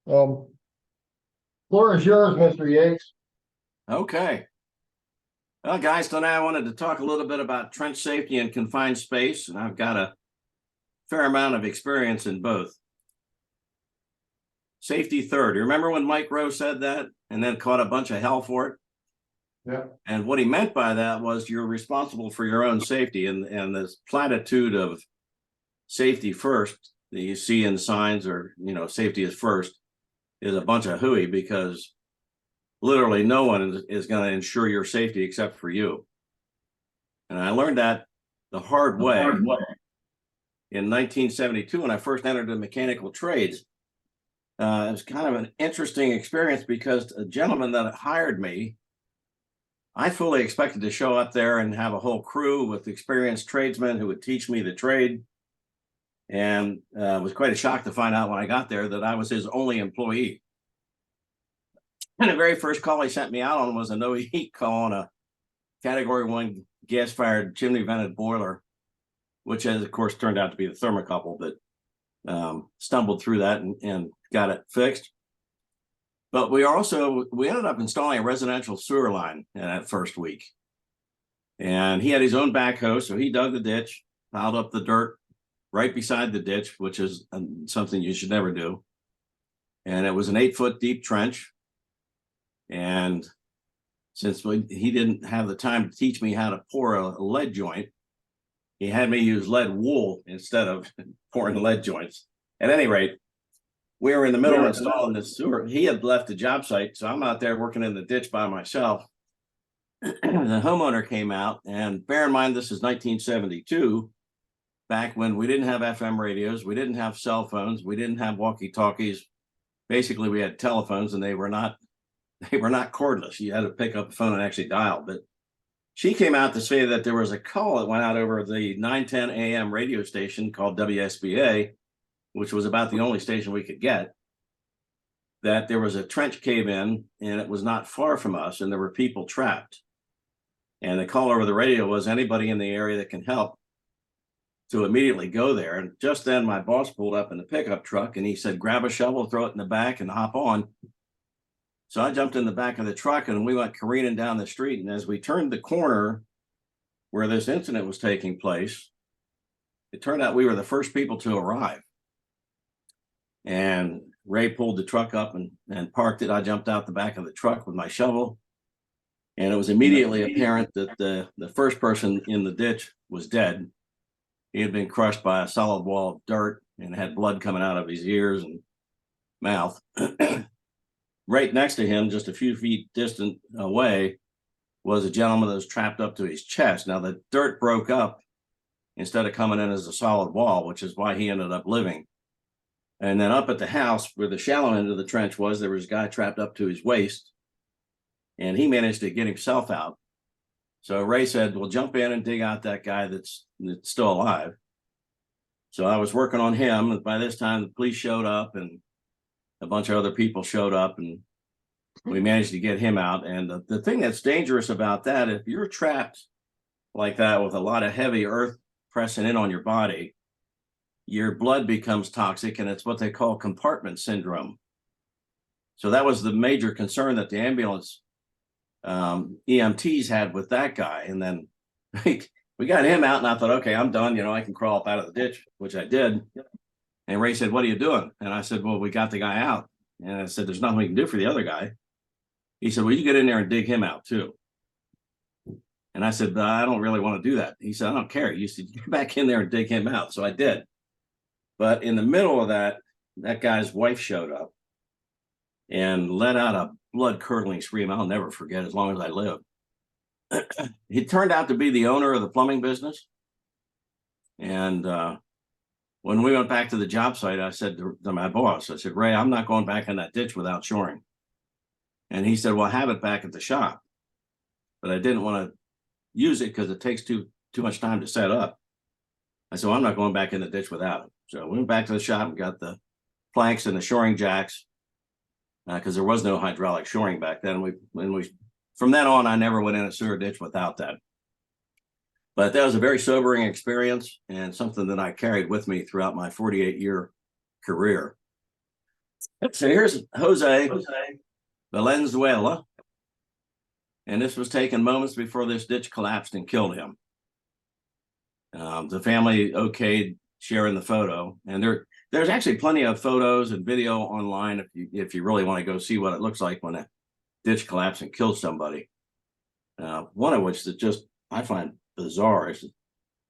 Um, Floor is yours, Mr. Yates. Okay. Well, guys, tonight I wanted to talk a little bit about trench safety and confined space, and I've got a fair amount of experience in both. Safety third. You remember when Mike Rowe said that and then caught a bunch of hell for it? Yeah. And what he meant by that was you're responsible for your own safety. And this platitude of safety first that you see in signs, or, safety is first, is a bunch of hooey, because literally no one is going to ensure your safety except for you. And I learned that the hard way in 1972 when I first entered the mechanical trades. It was kind of an interesting experience because a gentleman that hired me, I fully expected to show up there and have a whole crew with experienced tradesmen who would teach me the trade. And it was quite a shock to find out when I got there that I was his only employee. And the very first call he sent me out on was a no heat call on a Category 1 gas-fired chimney vented boiler, which has, of course, turned out to be the thermocouple, but stumbled through that and got it fixed. But we ended up installing a residential sewer line in that first week. And he had his own backhoe, so he dug the ditch, piled up the dirt right beside the ditch, which is something you should never do. And it was an 8-foot deep trench. And since he didn't have the time to teach me how to pour a lead joint, he had me use lead wool instead of pouring lead joints. At any rate, we were in the middle of installing this sewer. He had left the job site, so I'm out there working in the ditch by myself. The homeowner came out, and bear in mind, this is 1972, back when we didn't have FM radios, we didn't have cell phones, we didn't have walkie-talkies. Basically, we had telephones, and they were not cordless. You had to pick up the phone and actually dial. But she came out to say that there was a call that went out over the 910 AM radio station called WSBA, which was about the only station we could get, that there was a trench cave in and it was not far from us and there were people trapped. And the call over the radio was anybody in the area that can help to immediately go there. And just then my boss pulled up in the pickup truck and he said, grab a shovel, throw it in the back and hop on. So I jumped in the back of the truck and we went careening down the street. And as we turned the corner where this incident was taking place, it turned out we were the first people to arrive. And Ray pulled the truck up and parked it. I jumped out the back of the truck with my shovel. And it was immediately apparent that the first person in the ditch was dead. He had been crushed by a solid wall of dirt and had blood coming out of his ears and mouth. Right next to him, just a few feet distant away, was a gentleman that was trapped up to his chest. Now, the dirt broke up instead of coming in as a solid wall, which is why he ended up living. And then up at the house where the shallow end of the trench was, there was a guy trapped up to his waist, and he managed to get himself out. So Ray said, well, jump in and dig out that guy that's still alive. So I was working on him. And by this time, the police showed up and a bunch of other people showed up, and we managed to get him out. And the thing that's dangerous about that, if you're trapped like that with a lot of heavy earth pressing in on your body, your blood becomes toxic, and it's what they call compartment syndrome. So that was the major concern that the ambulance EMTs had with that guy. And then we got him out, and I thought, okay, I'm done. I can crawl up out of the ditch, which I did. And Ray said, what are you doing? And I said, well, we got the guy out. And I said, there's nothing we can do for the other guy. He said, well, you get in there and dig him out too. And I said, I don't really want to do that. He said, I don't care. You said, get back in there and dig him out. So I did. But in the middle of that guy's wife showed up and let out a blood-curdling scream I'll never forget as long as I live. He turned out to be the owner of the plumbing business. And when we went back to the job site, I said to my boss, I said, Ray, I'm not going back in that ditch without shoring. And he said, well, have it back at the shop. But I didn't want to use it because it takes too much time to set up. I said, well, I'm not going back in the ditch without it. So we went back to the shop and got the planks and the shoring jacks because there was no hydraulic shoring back then. From then on, I never went in a sewer ditch without that. But that was a very sobering experience and something that I carried with me throughout my 48-year career. So here's Jose Valenzuela. And this was taken moments before this ditch collapsed and killed him. The family okayed sharing the photo, and there's actually plenty of photos and video online if you really want to go see what it looks like when a ditch collapses and kills somebody. One of which that just I find bizarre is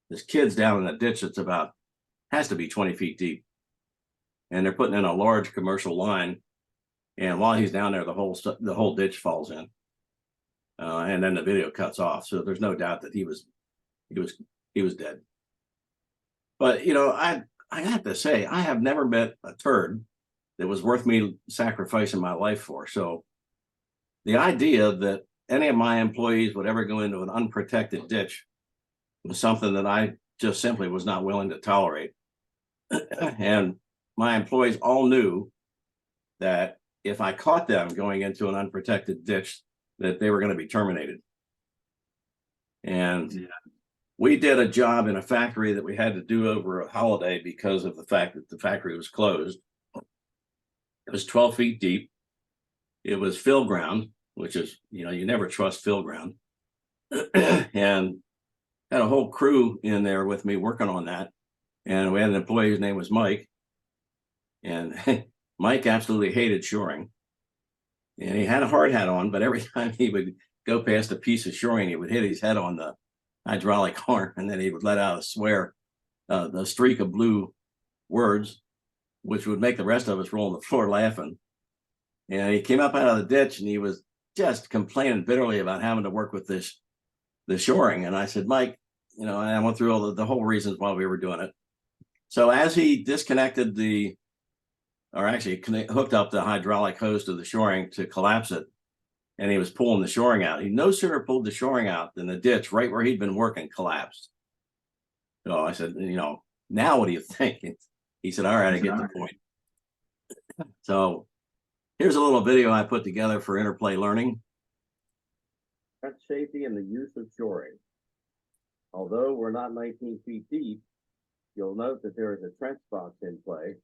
this kid's down in a ditch that's has to be 20 feet deep, and they're putting in a large commercial line, and while he's down there, the whole ditch falls in, and then the video cuts off. So there's no doubt that he was dead. But I have to say, I have never met a turd that was worth me sacrificing my life for. So the idea that any of my employees would ever go into an unprotected ditch was something that I just simply was not willing to tolerate. And my employees all knew that if I caught them going into an unprotected ditch, that they were going to be terminated. And we did a job in a factory that we had to do over a holiday because of the fact that the factory was closed. It was 12 feet deep. It was fill ground, which is, you never trust fill ground. And had a whole crew in there with me working on that. And we had an employee whose name was Mike. And Mike absolutely hated shoring. And he had a hard hat on, but every time he would go past a piece of shoring, he would hit his head on the hydraulic arm, and then he would let out a swear, the streak of blue words, which would make the rest of us roll on the floor laughing. And he came up out of the ditch, and he was just complaining bitterly about having to work with the shoring. And I said, Mike, and I went through all the whole reasons why we were doing it. So as he disconnected hooked up the hydraulic hose to the shoring to collapse it, and he was pulling the shoring out, he no sooner pulled the shoring out than the ditch right where he'd been working collapsed. So I said, now what do you think? He said, all right, I get the point. So here's a little video I put together for Interplay Learning. Trench safety and the use of shoring. Although we're not 19 feet deep, you'll note that there is a trench box in play.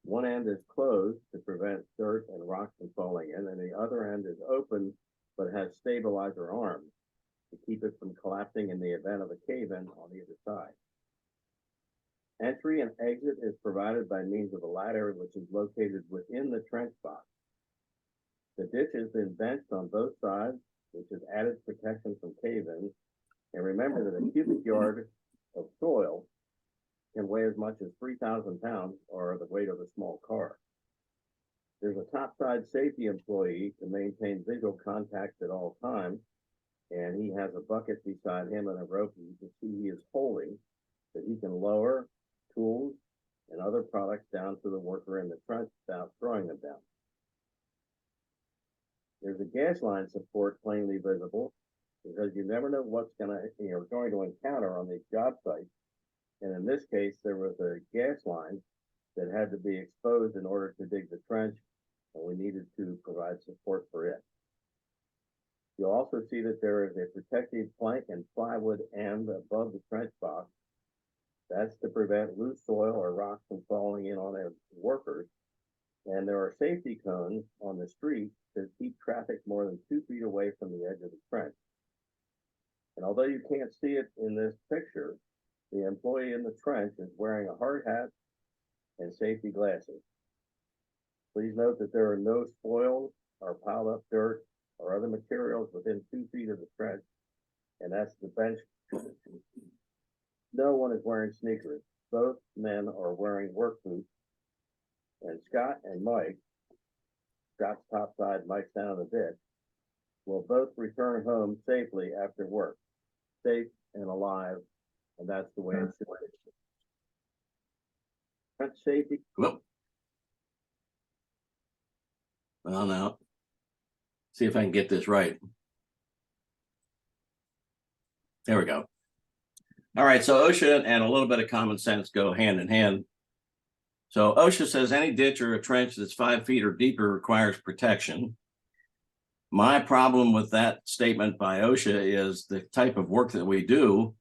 One end is closed to prevent dirt and rocks from falling in, and the other end is open but has stabilizer arms to keep it from collapsing in the event of a cave-in on either side. Entry and exit is provided by means of a ladder which is located within the trench box. The ditch has been benched on both sides, which is added protection from cave-ins. And remember that a cubic yard of soil can weigh as much as 3,000 pounds, or the weight of a small car. There's a topside safety employee to maintain visual contact at all times, and he has a bucket beside him and a rope you can see he is holding that he can lower tools and other products down to the worker in the trench without throwing them down. There's a gas line support plainly visible, because you never know what's you're going to encounter on these job sites. And in this case, there was a gas line that had to be exposed in order to dig the trench, and we needed to provide support for it. You'll also see that there is a protective plank and plywood end above the trench box. That's to prevent loose soil or rocks from falling in on the workers. And there are safety cones on the street to keep traffic more than 2 feet away from the edge of the trench. And although you can't see it in this picture, the employee in the trench is wearing a hard hat and safety glasses. Please note that there are no spoils or piled up dirt or other materials within 2 feet of the trench, and that's the bench. No one is wearing sneakers. Both men are wearing work boots. And Scott and Mike, Scott's topside, Mike's down in the ditch, will both return home safely after work, safe and alive. And that's the way it's supposed to be. Trench safety. Well, now, see if I can get this right. There we go. All right, so OSHA and a little bit of common sense go hand in hand. So OSHA says any ditch or a trench that's 5 feet or deeper requires protection. My problem with that statement by OSHA is the type of work that we do.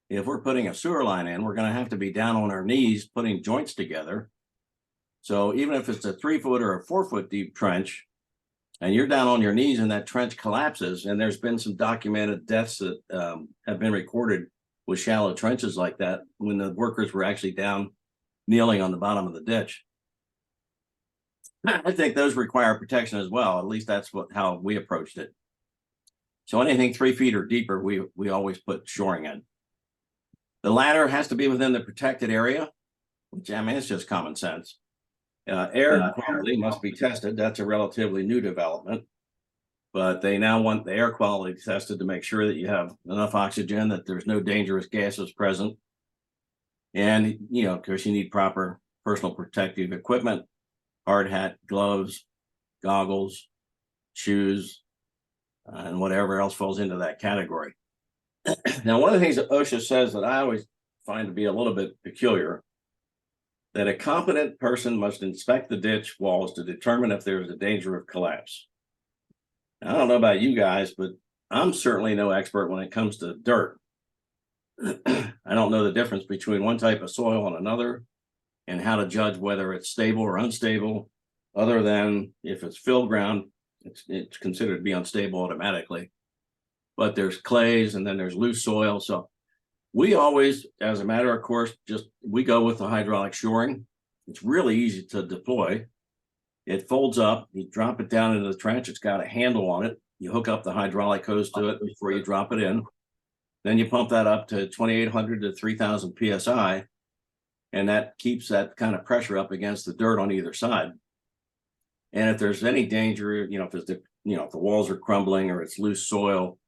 If we're putting a sewer line in, we're going to have to be down on our knees putting joints together. So even if it's a 3-foot or a 4-foot deep trench, and you're down on your knees and that trench collapses, and there's been some documented deaths that have been recorded with shallow trenches like that when the workers were actually down kneeling on the bottom of the ditch. I think those require protection as well. At least that's how we approached it. So anything 3 feet or deeper, we always put shoring in. The ladder has to be within the protected area, which, I mean, it's just common sense. Air quality must be tested. That's a relatively new development, but they now want the air quality tested to make sure that you have enough oxygen, that there's no dangerous gases present. And, you know, of course, you need proper personal protective equipment, hard hat, gloves, goggles, shoes, and whatever else falls into that category. Now, one of the things that OSHA says that I always find to be a little bit peculiar, that a competent person must inspect the ditch walls to determine if there is a danger of collapse. Now, I don't know about you guys, but I'm certainly no expert when it comes to dirt. I don't know the difference between one type of soil and another, and how to judge whether it's stable or unstable, other than if it's fill ground, it's considered to be unstable automatically. But there's clays and then there's loose soil. So we always, as a matter of course, we go with the hydraulic shoring. It's really easy to deploy. It folds up, you drop it down into the trench. It's got a handle on it. You hook up the hydraulic hose to it before you drop it in. Then you pump that up to 2,800 to 3,000 PSI. And that keeps that kind of pressure up against the dirt on either side. And if there's any danger, you know, if the walls are crumbling or it's loose soil,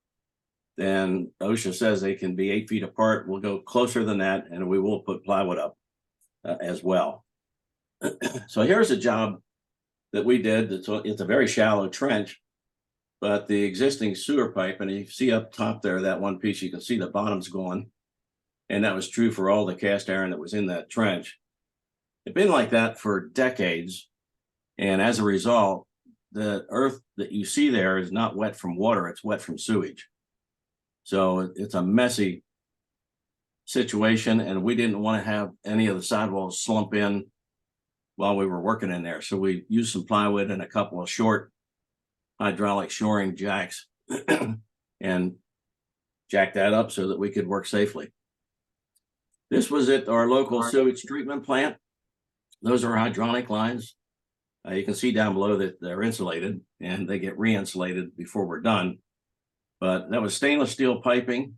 then OSHA says they can be 8 feet apart. We'll go closer than that, and we will put plywood up as well. So here's a job that we did. It's a very shallow trench, but the existing sewer pipe, and you see up top there, that one piece, you can see the bottom's gone. And that was true for all the cast iron that was in that trench. It's been like that for decades. And as a result, the earth that you see there is not wet from water, it's wet from sewage. So it's a messy situation, and we didn't want to have any of the sidewalls slump in while we were working in there. So we used some plywood and a couple of short hydraulic shoring jacks and jacked that up so that we could work safely. This was at our local sewage treatment plant. Those are hydraulic lines. You can see down below that they're insulated, and they get re-insulated before we're done. But that was stainless steel piping,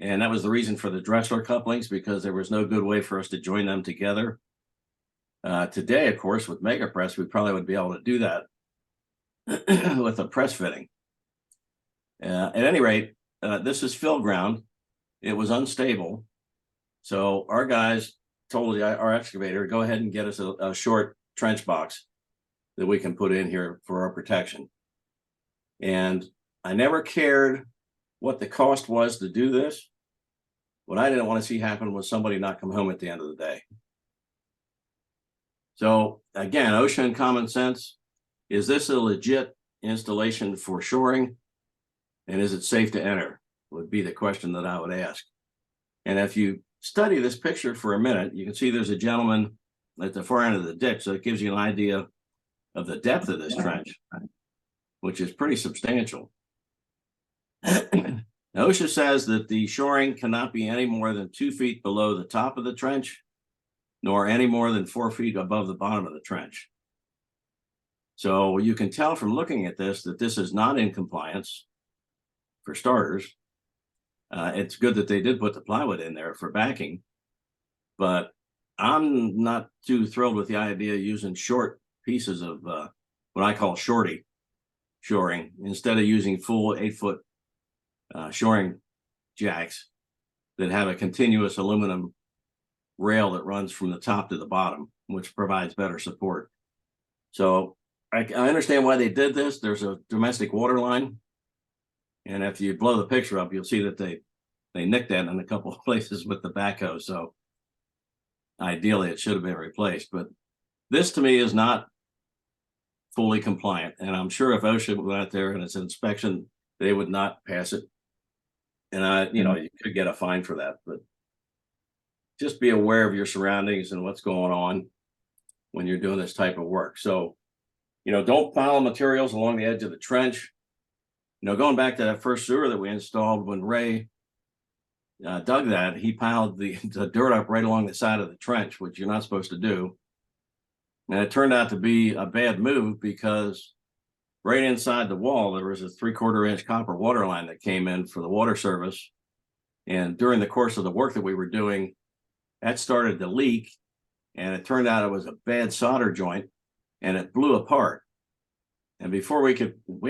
and that was the reason for the Dressler couplings, because there was no good way for us to join them together. Today, of course, with Mega Press, we probably would be able to do that with a press fitting. At any rate, this is fill ground. It was unstable. So our guys told our excavator, go ahead and get us a short trench box that we can put in here for our protection. And I never cared what the cost was to do this. What I didn't want to see happen was somebody not come home at the end of the day. So again, OSHA and common sense, is this a legit installation for shoring? And is it safe to enter? Would be the question that I would ask. And if you study this picture for a minute, you can see there's a gentleman at the far end of the ditch. So it gives you an idea of the depth of this trench, which is pretty substantial. OSHA says that the shoring cannot be any more than 2 feet below the top of the trench, nor any more than 4 feet above the bottom of the trench. So you can tell from looking at this that this is not in compliance, for starters. It's good that they did put the plywood in there for backing, but I'm not too thrilled with the idea of using short pieces of what I call shorty shoring instead of using full 8-foot shoring jacks that have a continuous aluminum rail that runs from the top to the bottom, which provides better support. So I understand why they did this. There's a domestic water line. And if you blow the picture up, you'll see that they nicked that in a couple of places with the backhoe. So ideally, it should have been replaced. But this, to me, is not fully compliant. And I'm sure if OSHA went out there and it's an inspection, they would not pass it. And you could get a fine for that. But just be aware of your surroundings and what's going on. when you're doing this type of work. So, don't pile materials along the edge of the trench. Going back to that first sewer that we installed, when Ray dug that, he piled the dirt up right along the side of the trench, which you're not supposed to do. And it turned out to be a bad move because right inside the wall, there was a 3/4 inch copper water line that came in for the water service. And during the course of the work that we were doing, that started to leak. And it turned out it was a bad solder joint and it blew apart. And before we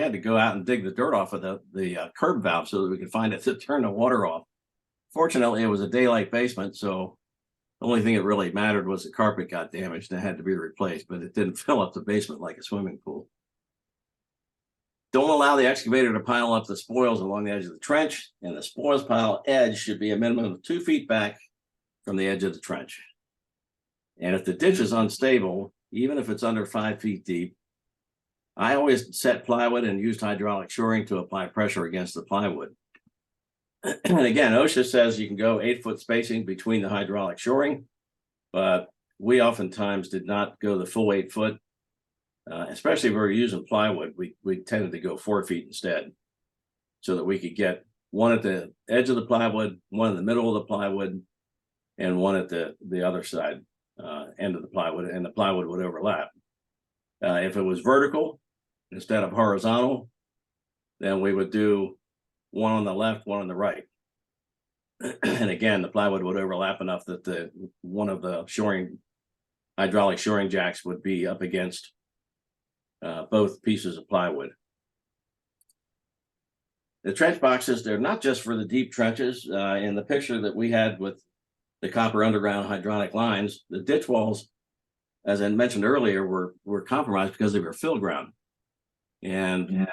had to go out and dig the dirt off of the curb valve so that we could find it to turn the water off. Fortunately, it was a daylight basement, so the only thing that really mattered was the carpet got damaged and it had to be replaced, but it didn't fill up the basement like a swimming pool. Don't allow the excavator to pile up the spoils along the edge of the trench, and the spoils pile edge should be a minimum of 2 feet back from the edge of the trench. And if the ditch is unstable, even if it's under 5 feet deep, I always set plywood and used hydraulic shoring to apply pressure against the plywood. And again, OSHA says you can go 8-foot spacing between the hydraulic shoring, but we oftentimes did not go the full 8 foot. Especially if we were using plywood, we tended to go 4 feet instead, so that we could get one at the edge of the plywood, one in the middle of the plywood, and one at the other side end of the plywood, and the plywood would overlap. If it was vertical instead of horizontal, then we would do one on the left, one on the right. And again, the plywood would overlap enough that one of the hydraulic shoring jacks would be up against both pieces of plywood. The trench boxes, they're not just for the deep trenches. In the picture that we had with the copper underground hydraulic lines, the ditch walls, as I mentioned earlier, were compromised because they were fill ground. And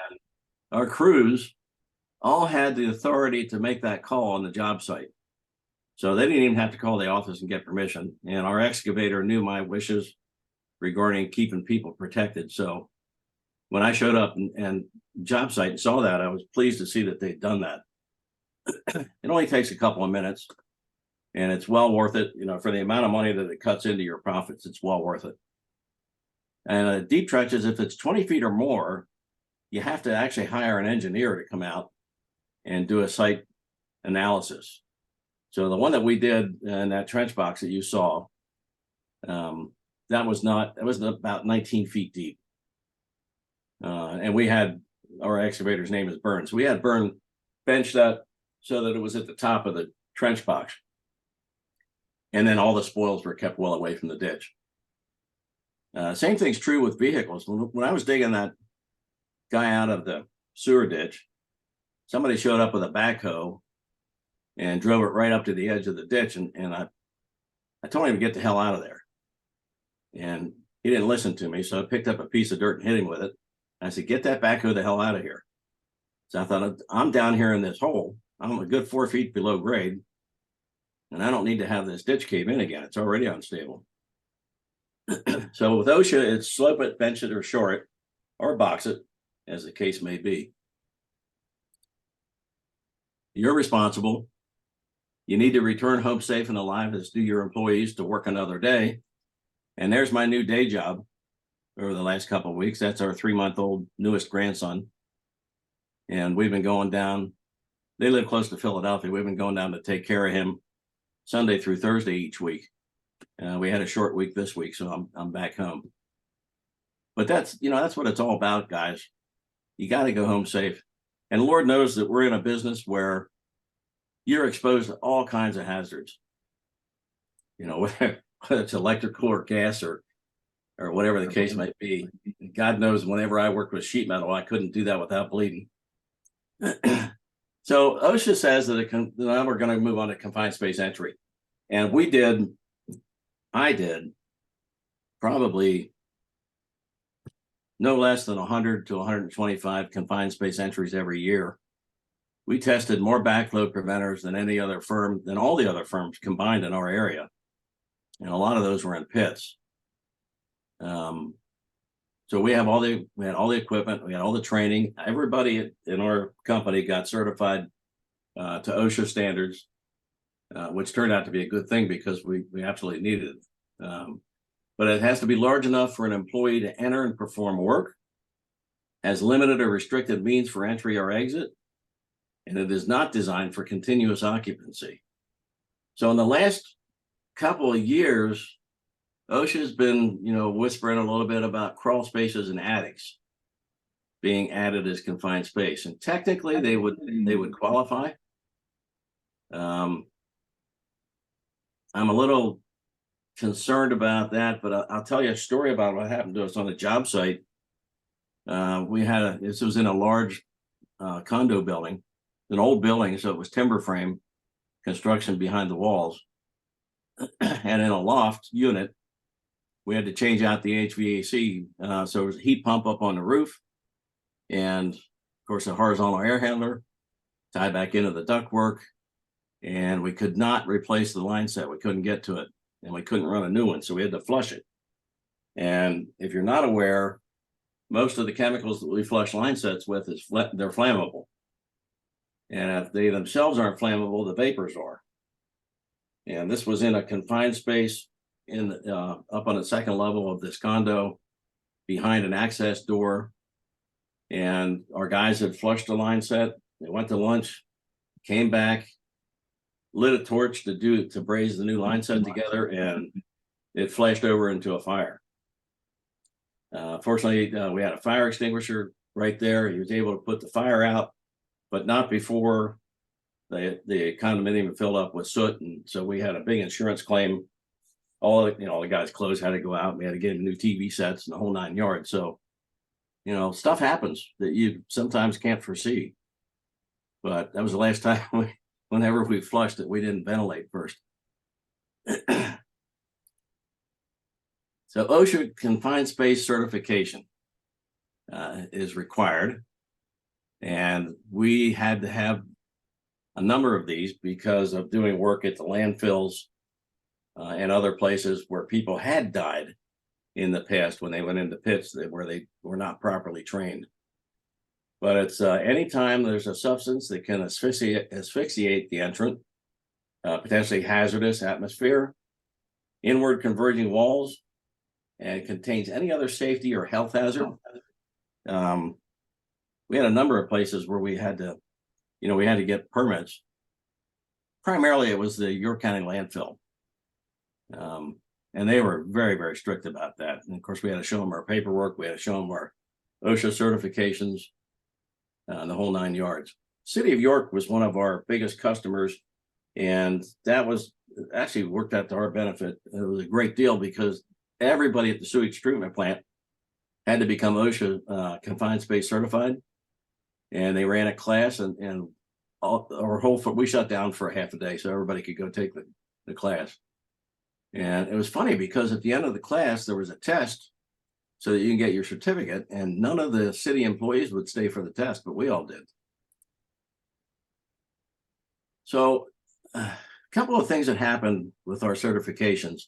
our crews all had the authority to make that call on the job site. So they didn't even have to call the office and get permission. And our excavator knew my wishes regarding keeping people protected. So when I showed up and job site and saw that, I was pleased to see that they'd done that. It only takes a couple of minutes, and it's well worth it. For the amount of money that it cuts into your profits, it's well worth it. And deep trenches, if it's 20 feet or more, you have to actually hire an engineer to come out and do a site analysis. So the one that we did in that trench box that you saw, that was about 19 feet deep. And we had, our excavator's name is Burns. We had Burn bench that so that it was at the top of the trench box. And then all the spoils were kept well away from the ditch. Same thing's true with vehicles. When I was digging that guy out of the sewer ditch, somebody showed up with a backhoe and drove it right up to the edge of the ditch. And I told him to get the hell out of there. And he didn't listen to me. So I picked up a piece of dirt and hit him with it. I said, get that backhoe the hell out of here. So I thought, I'm down here in this hole. I'm a good 4 feet below grade. And I don't need to have this ditch cave in again. It's already unstable. So with OSHA, it's slope it, bench it, or shore it, or box it, as the case may be. You're responsible. You need to return home safe and alive, as do your employees, to work another day. And there's my new day job over the last couple of weeks. That's our 3-month-old newest grandson. And we've been going down. They live close to Philadelphia. We've been going down to take care of him Sunday through Thursday each week. We had a short week this week, so I'm back home. But that's what it's all about, guys. You got to go home safe. And Lord knows that we're in a business where you're exposed to all kinds of hazards. Whether it's electrical or gas or whatever the case might be. God knows, whenever I worked with sheet metal, I couldn't do that without bleeding. So OSHA says that now we're going to move on to confined space entry. And I did probably no less than 100 to 125 confined space entries every year. We tested more backflow preventers than all the other firms combined in our area. And a lot of those were in pits. So we had all the equipment, we had all the training. Everybody in our company got certified to OSHA standards, which turned out to be a good thing because we absolutely needed it. but it has to be large enough for an employee to enter and perform work, has limited or restricted means for entry or exit, and it is not designed for continuous occupancy. So in the last couple of years, OSHA's been, whispering a little bit about crawl spaces and attics being added as confined space, and technically they would qualify. I'm a little concerned about that, but I'll tell you a story about what happened to us on a job site. This was in a large condo building, an old building, so it was timber frame construction behind the walls. And in a loft unit, we had to change out the HVAC. So there was a heat pump up on the roof, and of course a horizontal air handler tied back into the ductwork. And we could not replace the line set. We couldn't get to it, and we couldn't run a new one, so we had to flush it. And if you're not aware, most of the chemicals that we flush line sets with they're flammable. And if they themselves aren't flammable, the vapors are. And this was in a confined space up on the second level of this condo behind an access door. And our guys had flushed the line set. They went to lunch, came back, lit a torch to braze the new line set together, and it flashed over into a fire. Fortunately, we had a fire extinguisher right there. He was able to put the fire out, but not before the condominium filled up with soot, and so we had a big insurance claim. All the guys' clothes had to go out. We had to get new TV sets and the whole 9 yards. So, stuff happens that you sometimes can't foresee. But that was the last time whenever we flushed it, we didn't ventilate first. So OSHA confined space certification is required. And we had to have a number of these because of doing work at the landfills and other places where people had died in the past when they went into pits where they were not properly trained. But it's anytime there's a substance that can asphyxiate the entrant, potentially hazardous atmosphere, inward converging walls, and contains any other safety or health hazard. We had a number of places where we had to get permits. Primarily, it was the York County landfill. And they were very, very strict about that. And of course, we had to show them our paperwork. We had to show them our OSHA certifications, the whole 9 yards. City of York was one of our biggest customers, and that was actually worked out to our benefit. It was a great deal because everybody at the sewage treatment plant had to become OSHA confined space certified, and they ran a class, and we shut down for a half a day so everybody could go take the class. And it was funny because at the end of the class, there was a test so that you can get your certificate, and none of the city employees would stay for the test, but we all did. So a couple of things that happened with our certifications.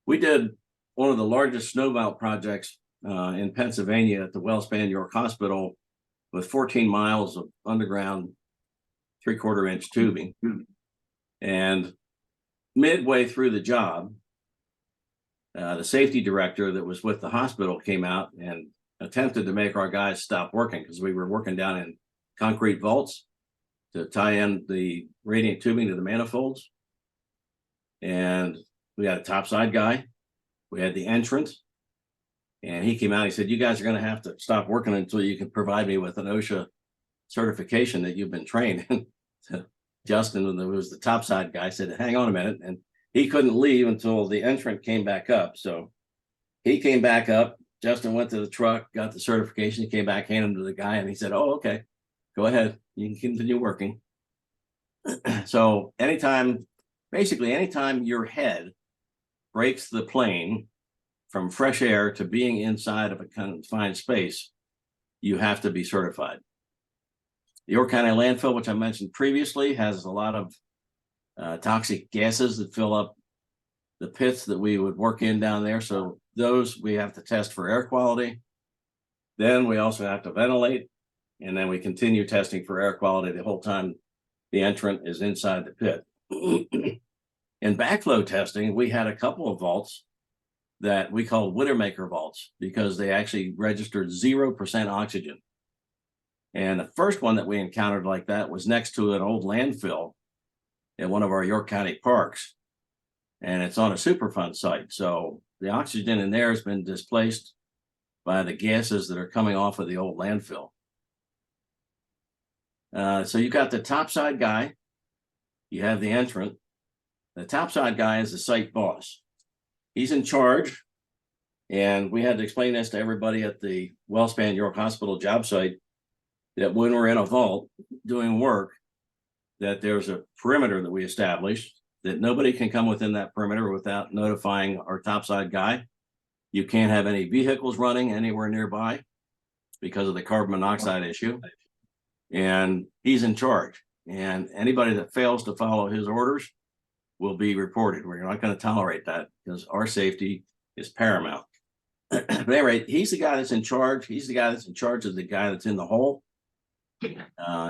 We did one of the largest snowmelt projects in Pennsylvania at the WellSpan York Hospital with 14 miles of underground 3/4 inch tubing. And midway through the job, the safety director that was with the hospital came out and attempted to make our guys stop working because we were working down in concrete vaults to tie in the radiant tubing to the manifolds. And we had a topside guy. We had the entrance. And he came out, he said, "You guys are going to have to stop working until you can provide me with an OSHA certification that you've been trained." Justin, who was the topside guy, said, "Hang on a minute." And he couldn't leave until the entrant came back up. So he came back up. Justin went to the truck, got the certification. He came back, handed him to the guy, and he said, "Oh, okay, go ahead. You can continue working." So anytime your head breaks the plane from fresh air to being inside of a confined space, you have to be certified. The York County landfill, which I mentioned previously, has a lot of toxic gases that fill up the pits that we would work in down there. So those we have to test for air quality. Then we also have to ventilate, and then we continue testing for air quality the whole time the entrant is inside the pit. In backflow testing, we had a couple of vaults that we call Widowmaker vaults because they actually registered 0% oxygen. And the first one that we encountered like that was next to an old landfill at one of our York County parks. And it's on a Superfund site. So the oxygen in there has been displaced by the gases that are coming off of the old landfill. So you've got the topside guy, you have the entrant. The topside guy is the site boss. He's in charge. And we had to explain this to everybody at the WellSpan York Hospital job site, that when we're in a vault doing work, that there's a perimeter that we established, that nobody can come within that perimeter without notifying our topside guy. You can't have any vehicles running anywhere nearby because of the carbon monoxide issue. And he's in charge. And anybody that fails to follow his orders will be reported. We're not going to tolerate that because our safety is paramount. But at any rate, he's the guy that's in charge. He's the guy that's in charge of the guy that's in the hole.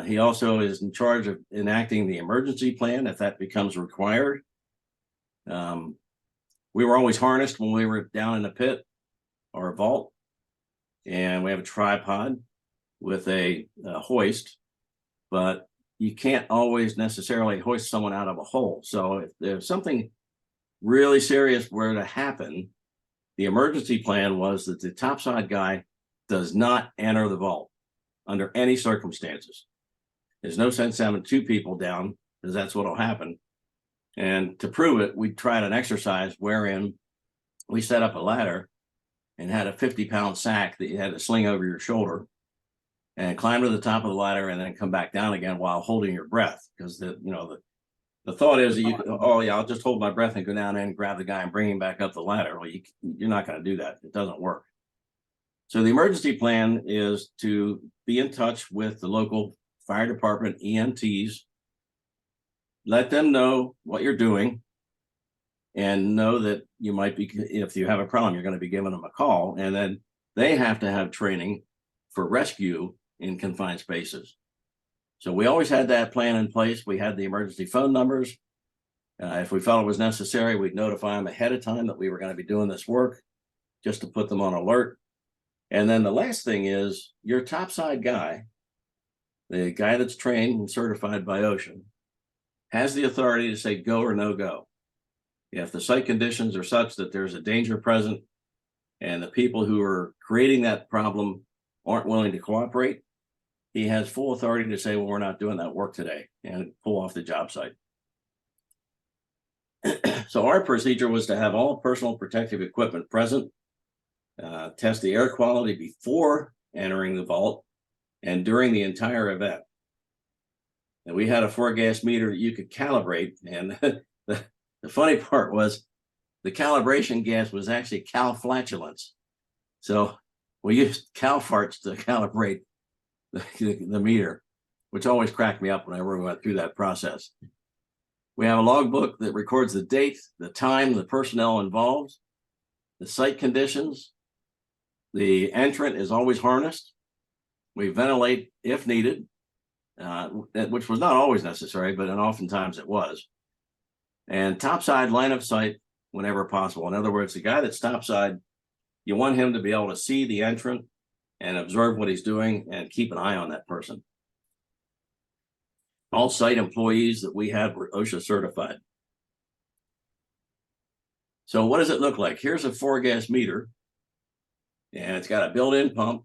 He also is in charge of enacting the emergency plan if that becomes required. We were always harnessed when we were down in the pit or a vault, and we have a tripod with a hoist, but you can't always necessarily hoist someone out of a hole. So if there's something really serious were to happen, the emergency plan was that the topside guy does not enter the vault under any circumstances. There's no sense having two people down because that's what will happen. And to prove it, we tried an exercise wherein we set up a ladder and had a 50-pound sack that you had to sling over your shoulder and climb to the top of the ladder and then come back down again while holding your breath. Because the thought is that you, oh yeah, I'll just hold my breath and go down and grab the guy and bring him back up the ladder. Well, you're not going to do that. It doesn't work. So the emergency plan is to be in touch with the local fire department EMTs, let them know what you're doing, and know that you might be, if you have a problem, you're going to be giving them a call. And then they have to have training for rescue in confined spaces. So we always had that plan in place. We had the emergency phone numbers. If we felt it was necessary, we'd notify them ahead of time that we were going to be doing this work just to put them on alert. And then the last thing is your topside guy, the guy that's trained and certified by OSHA, has the authority to say go or no go. If the site conditions are such that there's a danger present and the people who are creating that problem aren't willing to cooperate, he has full authority to say, well, we're not doing that work today, and pull off the job site. So our procedure was to have all personal protective equipment present, test the air quality before entering the vault and during the entire event. And we had a 4-gas meter that you could calibrate. And the funny part was the calibration gas was actually cow flatulence. So we used cow farts to calibrate the meter, which always cracked me up whenever we went through that process. We have a logbook that records the date, the time, the personnel involved, the site conditions. The entrant is always harnessed. We ventilate if needed, which was not always necessary, but oftentimes it was. And topside line of sight whenever possible. In other words, the guy that's topside, you want him to be able to see the entrant and observe what he's doing and keep an eye on that person. All site employees that we had were OSHA certified. So what does it look like? Here's a 4-gas meter, and it's got a built-in pump.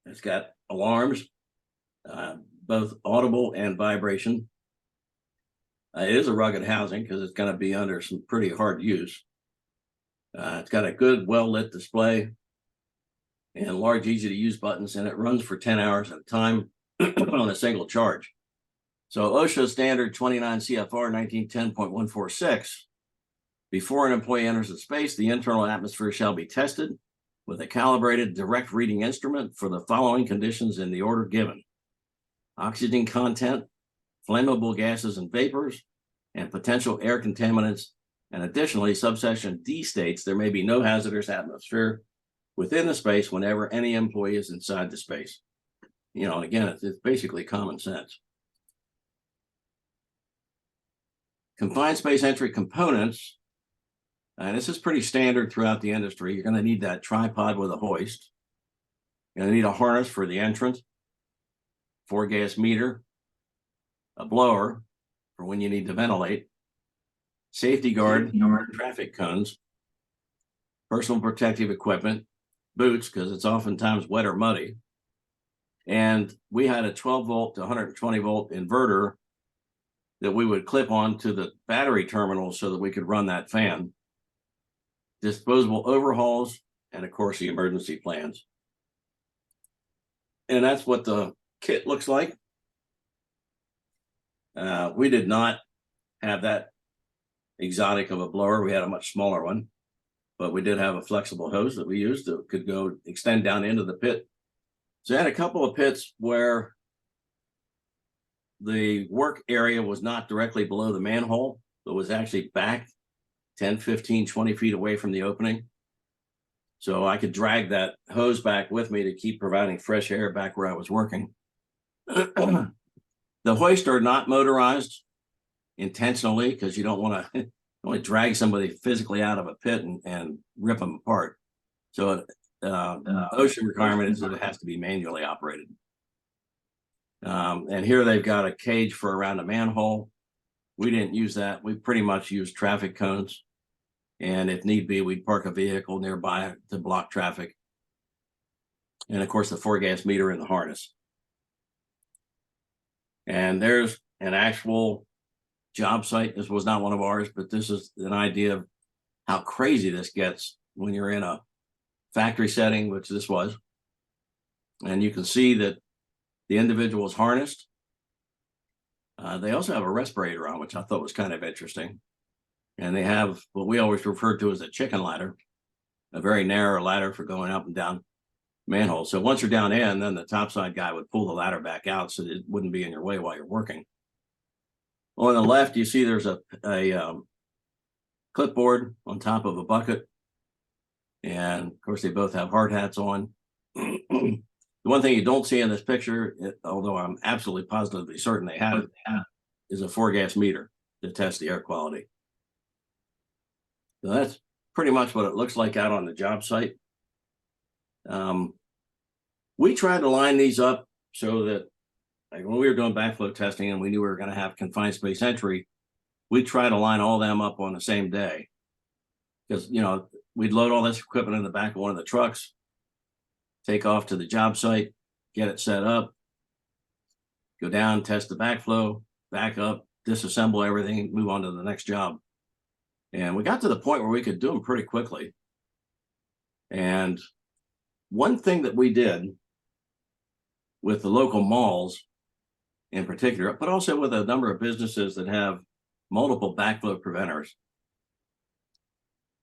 It's got alarms, both audible and vibration. It is a rugged housing because it's going to be under some pretty hard use. It's got a good, well-lit display and large, easy-to-use buttons, and it runs for 10 hours at a time on a single charge. So OSHA standard 29 CFR 1910.146, before an employee enters the space, the internal atmosphere shall be tested with a calibrated direct reading instrument for the following conditions in the order given: oxygen content, flammable gases and vapors, and potential air contaminants. And additionally, subsection D states there may be no hazardous atmosphere within the space whenever any employee is inside the space. You know, again, it's basically common sense. Confined space entry components And this is pretty standard throughout the industry. You're going to need that tripod with a hoist. You're going to need a harness for the entrance, 4-gas meter, a blower for when you need to ventilate, safety guard, traffic cones, personal protective equipment, boots, because it's oftentimes wet or muddy. And we had a 12 volt to 120 volt inverter that we would clip onto the battery terminal so that we could run that fan. Disposable overhauls, and of course the emergency plans. And that's what the kit looks like. We did not have that exotic of a blower. We had a much smaller one, but we did have a flexible hose that we used that could go extend down into the pit. So I had a couple of pits where the work area was not directly below the manhole, but was actually back 10, 15, 20 feet away from the opening. So I could drag that hose back with me to keep providing fresh air back where I was working. The hoists are not motorized intentionally because you don't want to only drag somebody physically out of a pit and rip them apart. So OSHA requirement is that it has to be manually operated. And here they've got a cage for around a manhole. We didn't use that. We pretty much used traffic cones. And if need be, we'd park a vehicle nearby to block traffic. And of course, the 4-gas meter in the harness. And there's an actual job site. This was not one of ours, but this is an idea of how crazy this gets when you're in a factory setting, which this was. And you can see that the individual is harnessed. They also have a respirator on, which I thought was kind of interesting. And they have what we always refer to as a chicken ladder, a very narrow ladder for going up and down manholes. So once you're down in, then the topside guy would pull the ladder back out so that it wouldn't be in your way while you're working. On the left, you see there's a clipboard on top of a bucket. And of course, they both have hard hats on. The one thing you don't see in this picture, although I'm absolutely positively certain they have it, is a 4-gas meter to test the air quality. So that's pretty much what it looks like out on the job site. We tried to line these up so that, like when we were doing backflow testing and we knew we were going to have confined space entry, we try to line all them up on the same day. Because, you know, we'd load all this equipment in the back of one of the trucks, take off to the job site, get it set up, go down, test the backflow, back up, disassemble everything, move on to the next job. And we got to the point where we could do them pretty quickly. And one thing that we did with the local malls in particular, but also with a number of businesses that have multiple backflow preventers,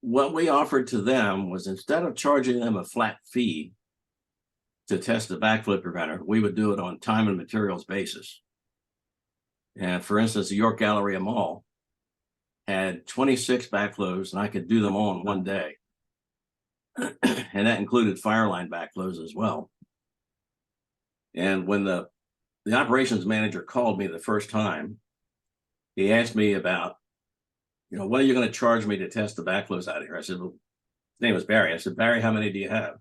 what we offered to them was, instead of charging them a flat fee to test the backflow preventer, we would do it on time and materials basis. And for instance, the York Galleria Mall had 26 backflows, and I could do them all in one day. And that included fire line backflows as well. And when the operations manager called me the first time, he asked me about, you know, what are you going to charge me to test the backflows out of here? I said, well, his name was Barry. I said, Barry, how many do you have?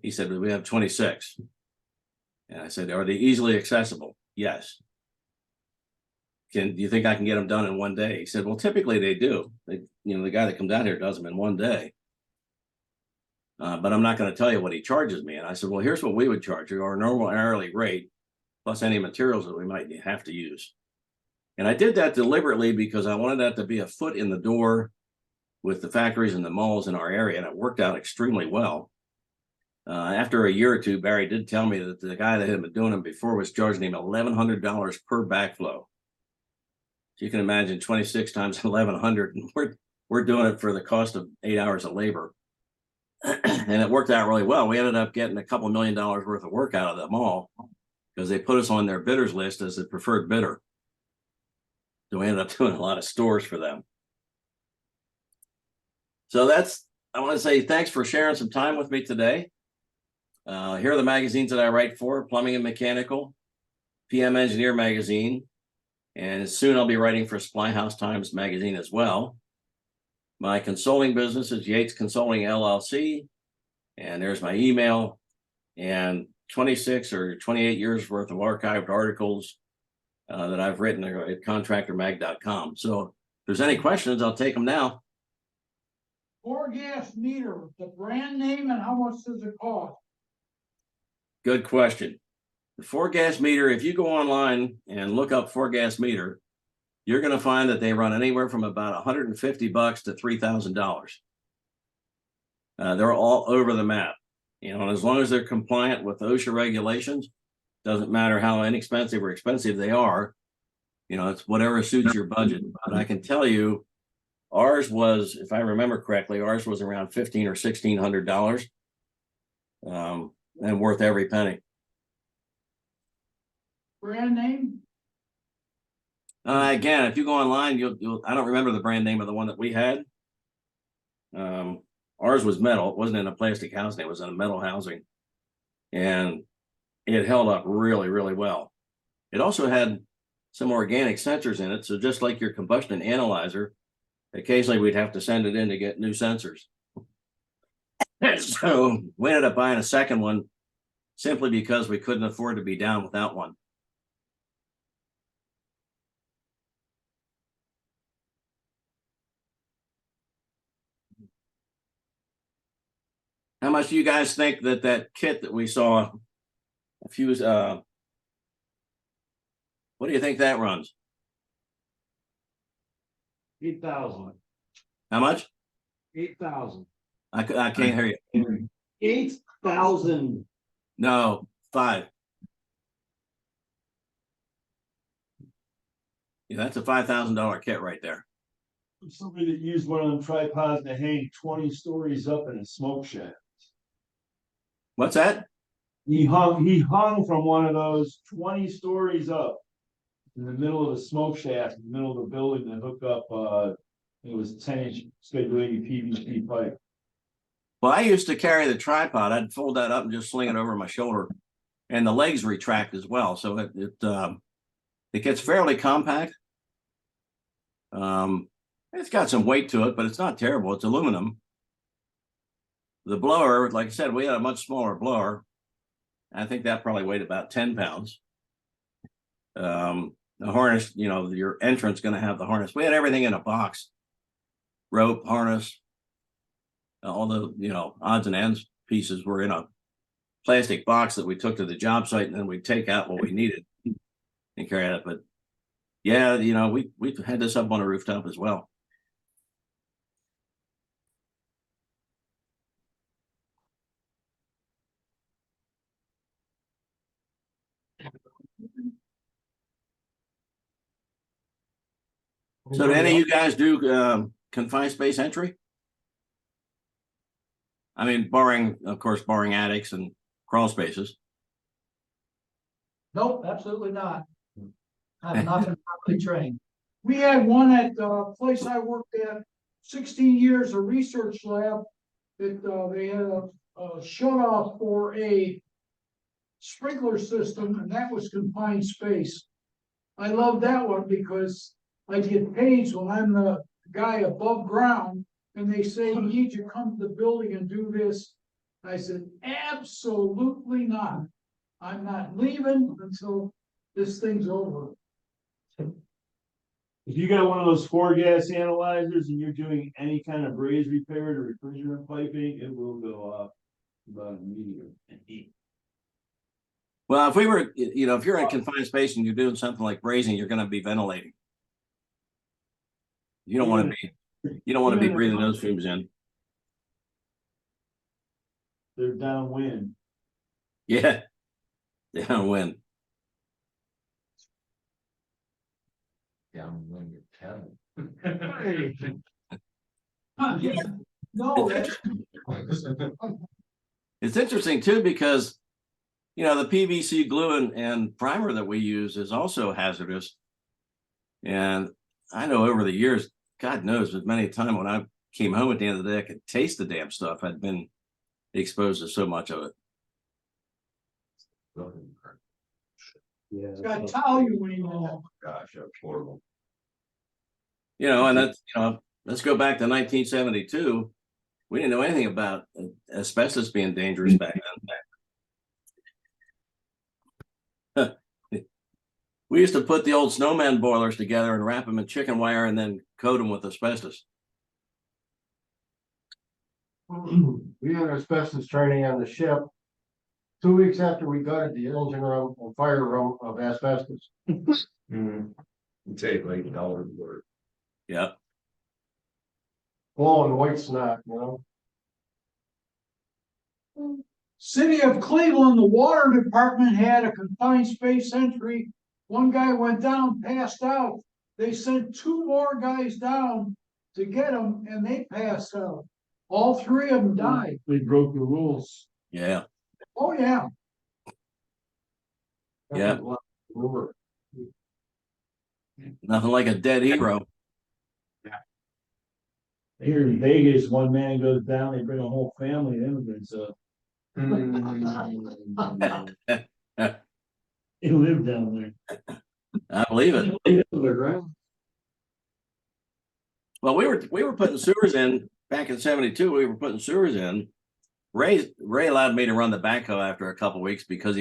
He said, well, we have 26. And I said, are they easily accessible? Yes. Do you think I can get them done in one day? He said, well, typically they do. The guy that comes out here does them in one day. But I'm not going to tell you what he charges me. And I said, well, here's what we would charge you, our normal hourly rate, plus any materials that we might have to use. And I did that deliberately because I wanted that to be a foot in the door with the factories and the malls in our area. And it worked out extremely well. After a year or two, Barry did tell me that the guy that had been doing them before was charging him $1,100 per backflow. So you can imagine 26 times 1,100, and we're doing it for the cost of 8 hours of labor. And it worked out really well. We ended up getting a couple $1 million worth of work out of the mall because they put us on their bidders list as the preferred bidder. So we ended up doing a lot of stores for them. So I want to say thanks for sharing some time with me today. Here are the magazines that I write for: Plumbing and Mechanical, PM Engineer Magazine, and soon I'll be writing for Supply House Times Magazine as well. My consulting business is Yates Consulting LLC. And there's my email and 26 or 28 years worth of archived articles that I've written at contractormag.com. So if there's any questions, I'll take them now. Four gas meter, the brand name and how much does it cost? Good question. The 4-gas meter, if you go online and look up 4-gas meter, you're going to find that they run anywhere from about $150 to $3,000. They're all over the map, and as long as they're compliant with OSHA regulations, doesn't matter how inexpensive or expensive they are, it's whatever suits your budget. But I can tell you, ours was, if I remember correctly, ours was around $1,500 or $1,600, and worth every penny. Brand name? Again, if you go online, you'll I don't remember the brand name of the one that we had. Ours was metal. It wasn't in a plastic housing. It was in a metal housing, and it held up really, really well. It also had some organic sensors in it. So just like your combustion analyzer, occasionally we'd have to send it in to get new sensors. So we ended up buying a second one simply because we couldn't afford to be down without one. How much do you guys think that kit that we saw a few, what do you think that runs? 8,000. How much? 8,000. I can't hear you. 8,000. No, 5. Yeah, that's a $5,000 kit right there. Somebody that used one of them tripods to hang 20 stories up in a smoke shack. What's that? He hung from one of those 20 stories up in the middle of the smoke shaft, in the middle of the building to hook up it was 10-inch schedule PVC pipe. Well, I used to carry the tripod. I'd fold that up and just sling it over my shoulder, and the legs retract as well. So it gets fairly compact. It's got some weight to it, but it's not terrible. It's aluminum. The blower, like I said, we had a much smaller blower. I think that probably weighed about 10 pounds. The harness, your entrance going to have the harness. We had everything in a box, rope, harness, all the, odds and ends pieces were in a plastic box that we took to the job site, and then we'd take out what we needed and carry it. But yeah, we had this up on a rooftop as well. So do any of you guys do confined space entry? I mean, of course, barring attics and crawl spaces. Nope, absolutely not. I'm not properly trained. We had one at the place I worked at, 16 years, a research lab, that they had a shut off for a sprinkler system, and that was confined space. I love that one because I get paid when I'm the guy above ground, and they say, you need to come to the building and do this. I said, absolutely not. I'm not leaving until this thing's over. If you got one of those 4-gas analyzers and you're doing any kind of braze repair to refrigerant piping, it will go up about immediately. Well, if we were, if you're in confined space and you're doing something like brazing, you're going to be ventilating. You don't want to be breathing those fumes in. They're downwind. Yeah, downwind. Downwind your No, It's interesting too, because the PVC glue and primer that we use is also hazardous. And I know over the years, God knows, as many times when I came home at the end of the day, I could taste the damn stuff. I'd been exposed to so much of it. Yeah. it's got toluene in it. Gosh, that's horrible. And that's, let's go back to 1972. We didn't know anything about asbestos being dangerous back then. We used to put the old snowman boilers together and wrap them in chicken wire and then coat them with asbestos. We had asbestos training on the ship. 2 weeks after we gutted the engine room and fire room of asbestos. Take like $1 worth. Yeah. Blowing white snot, you know? City of Cleveland, the water department had a confined space entry. One guy went down, passed out. They sent 2 more guys down to get him, and they passed out. All 3 of them died. They broke the rules. Yeah. Oh, yeah. Yeah. Nothing like a dead hero. Here in Vegas, one man goes down, they bring a whole family of immigrants up. They live down I believe it. there. Well, we were putting sewers in back in 72. We were putting sewers in. Ray allowed me to run the backhoe after a couple of weeks because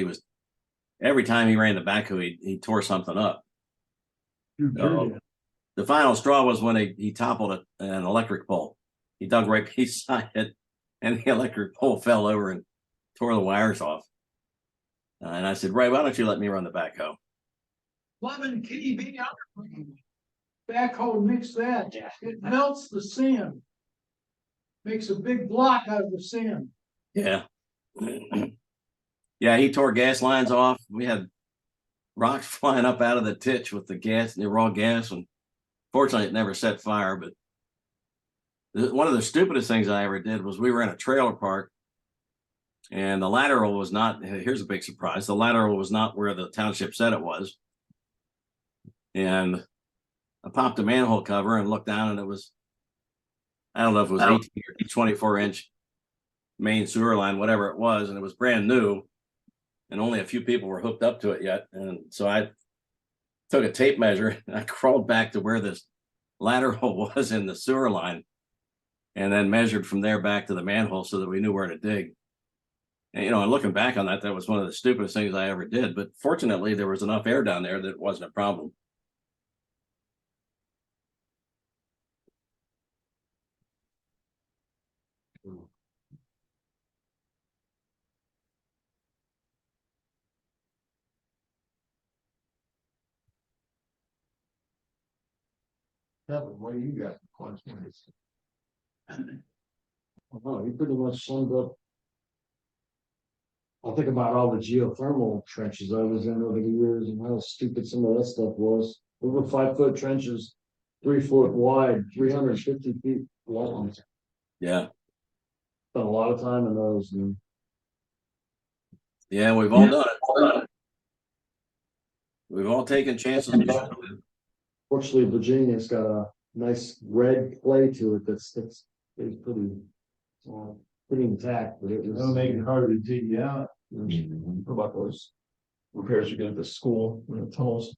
every time he ran the backhoe, he tore something up. So, the final straw was when he toppled an electric pole. He dug right beside it, and the electric pole fell over and tore the wires off. And I said, Ray, why don't you let me run the backhoe? 11 kV backhoe, mix that. It melts the sand. Makes a big block out of the sand. Yeah. Yeah, he tore gas lines off. We had rocks flying up out of the ditch with the gas, the raw gas, and fortunately it never set fire. But one of the stupidest things I ever did was we were in a trailer park, and the lateral was not, here's a big surprise, the lateral was not where the township said it was. And I popped a manhole cover and looked down, and it was, I don't know if it was 18 or 24-inch main sewer line, whatever it was, and it was brand new, and only a few people were hooked up to it yet. And so I took a tape measure and I crawled back to where this lateral was in the sewer line, and then measured from there back to the manhole so that we knew where to dig. And, and looking back on that, that was one of the stupidest things I ever did. But fortunately, there was enough air down there that it wasn't a problem. Kevin, what do you got for questions? Oh, you pretty much summed up. I'll think about all the geothermal trenches I was in over the years and how stupid some of that stuff was. Over 5-foot trenches, 3 foot wide, 350 feet long. Yeah. Spent a lot of time in those. And Yeah, we've all done it. We've all taken chances. fortunately, Virginia's got a nice red clay to it that's pretty pretty intact, but it was. That'll make it harder to dig you out. What about those repairs you get at the school, tunnels?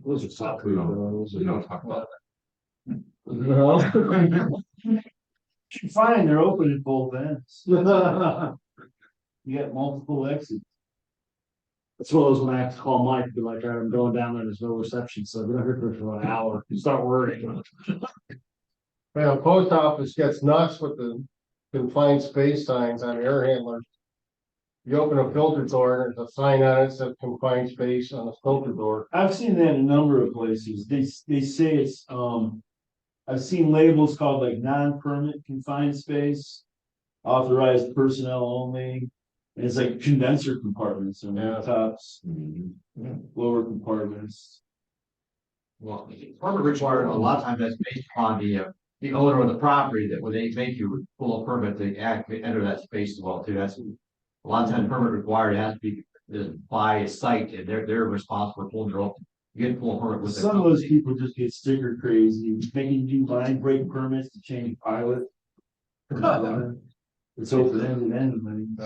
Those are top. We don't talk about No. You find they're open at both ends. You got multiple exits. It's one of those when I have to call Mike, be like, "All right, I'm going down there, there's no reception, so we don't hear from for an hour." You start worrying. Well, post office gets nuts with the confined space signs on air handlers. You open a filter door and there's a sign on it that says confined space on the filter door. I've seen that in a number of places. They say it's I've seen labels called like non-permit confined space, authorized personnel only. And it's like condenser compartments and tops, lower compartments. Well, permit required, a lot of times that's based upon the owner of the property, that when they make you pull a permit, they enter that space as well too. That's a lot of times permit required, it has to be by a site, and they're responsible for pulling their own. You get to pull a permit with. Some of those people just get sticker crazy, making you line break permits to change pilot. It's open ended.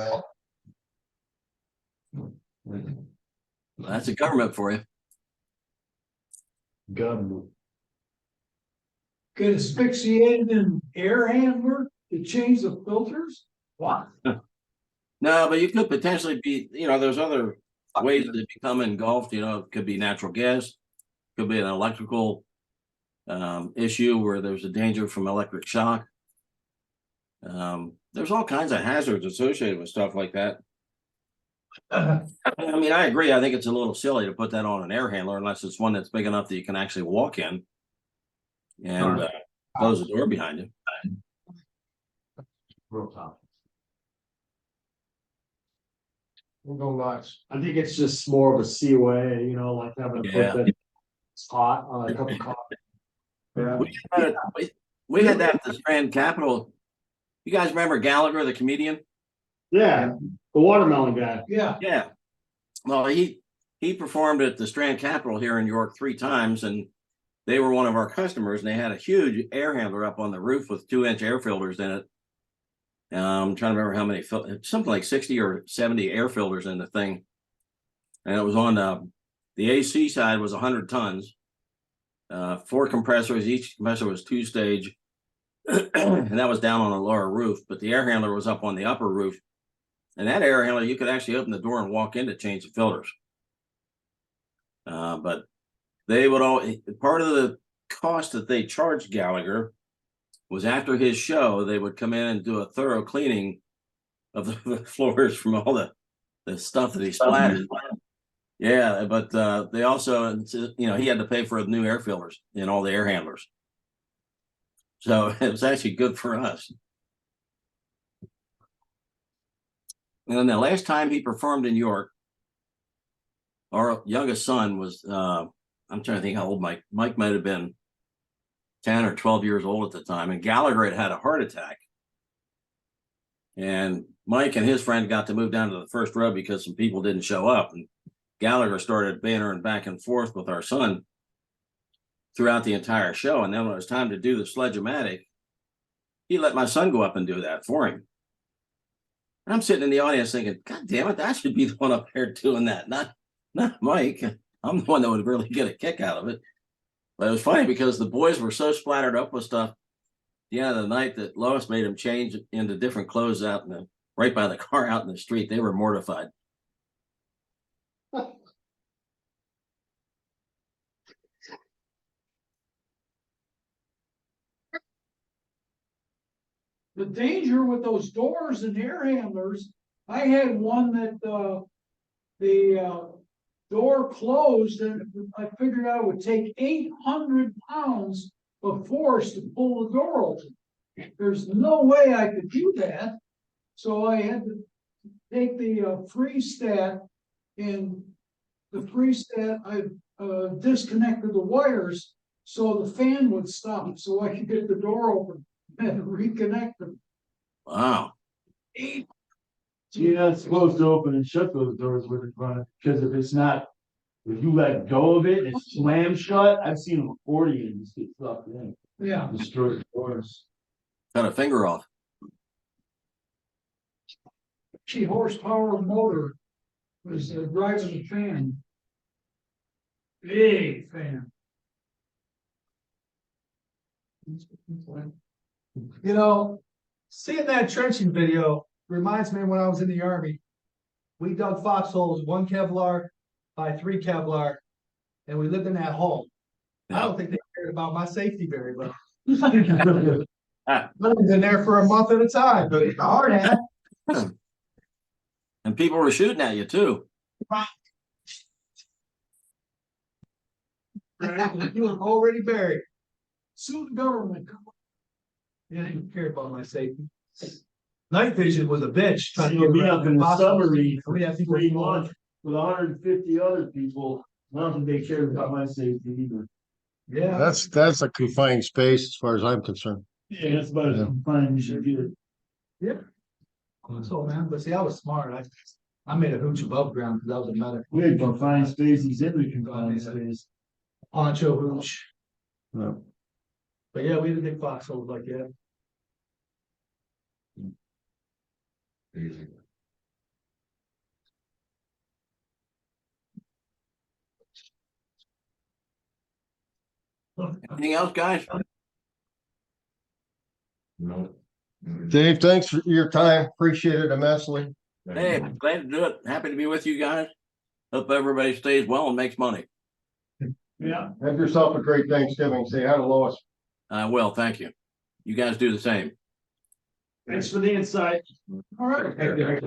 That's a government for you. Government. get asphyxiated in air handler to change the filters? What? No, but you could potentially be, there's other ways to become engulfed, it could be natural gas, could be an electrical issue where there's a danger from electric shock. There's all kinds of hazards associated with stuff like that. I mean, I agree. I think it's a little silly to put that on an air handler unless it's one that's big enough that you can actually walk in and close the door behind you. Real tough. We'll go nuts. I think it's just more of a COA, like having a Yeah. foot that's hot on a cup of coffee. Yeah. We had that at the Strand Capitol. You guys remember Gallagher, the comedian? Yeah, the watermelon guy. Yeah, Yeah. Well, he performed at the Strand Capitol here in York 3 times, and they were one of our customers, and they had a huge air handler up on the roof with 2-inch air filters in it. I'm trying to remember how many, something like 60 or 70 air filters in the thing. And it was on the AC side was 100 tons, 4 compressors. Each compressor was 2-stage, and that was down on a lower roof. But the air handler was up on the upper roof. And that air handler, you could actually open the door and walk in to change the filters. But they would all, part of the cost that they charged Gallagher was after his show, they would come in and do a thorough cleaning of the floors from all the stuff that he splattered. Yeah, but they also, he had to pay for new air filters in all the air handlers. So it was actually good for us. And then the last time he performed in York, our youngest son was, I'm trying to think how old Mike might have been 10 or 12 years old at the time. And Gallagher had a heart attack. And Mike and his friend got to move down to the first row because some people didn't show up. And Gallagher started bantering back and forth with our son throughout the entire show. And then when it was time to do the Sledge-O-Matic, he let my son go up and do that for him. And I'm sitting in the audience thinking, God damn it, that should be the one up there doing that, not Mike. I'm the one that would really get a kick out of it. But it was funny because the boys were so splattered up with stuff at the end of the night that Lois made them change into different clothes out right by the car out in the street. They were mortified. the danger with those doors and air handlers, I had one that, the door closed and I figured out it would take 800 pounds of force to pull the door open. There's no way I could do that. So I had to take the freestat, and the freestat, I disconnected the wires so the fan would stop so I could get the door open and reconnect them. Wow. You're not supposed to open and shut those doors with it running, because if you let go of it, it slams shut. I've seen them accordions get sucked in, Yeah. destroy the doors. Cut a finger off. 50 horsepower motor was driving the fan. Big fan. You know, seeing that trenching video reminds me of when I was in the Army. We dug foxholes, 1 Kevlar by 3 Kevlar, and we lived in that hole. I don't think they cared about my safety very well. I was in there for a month at a time, but it's a hard hat. And people were shooting at you too. You were already buried. Sue the government. Yeah, they didn't care about my safety. Night vision was a bitch. trying to You'll get be around up in the foxholes. submarine for We had people 3 months with 150 other people. I don't think they cared about my safety either. Yeah. That's a confined space as far as I'm concerned. Yeah, that's about as confined as you get. So man, but see, I was smart. I made a hooch above ground because I was a medic. We had confined spaces in the confined space. Poncho hooch. Yeah. But yeah, we didn't dig foxholes like that. Anything else, guys? No. Dave, thanks for your time. Appreciate it immensely. Hey, glad to do it. Happy to be with you guys. Hope everybody stays well and makes money. Yeah. Have yourself a great Thanksgiving. Say hi to Lois. Well, thank you. You guys do the same. Thanks for the insight. All right.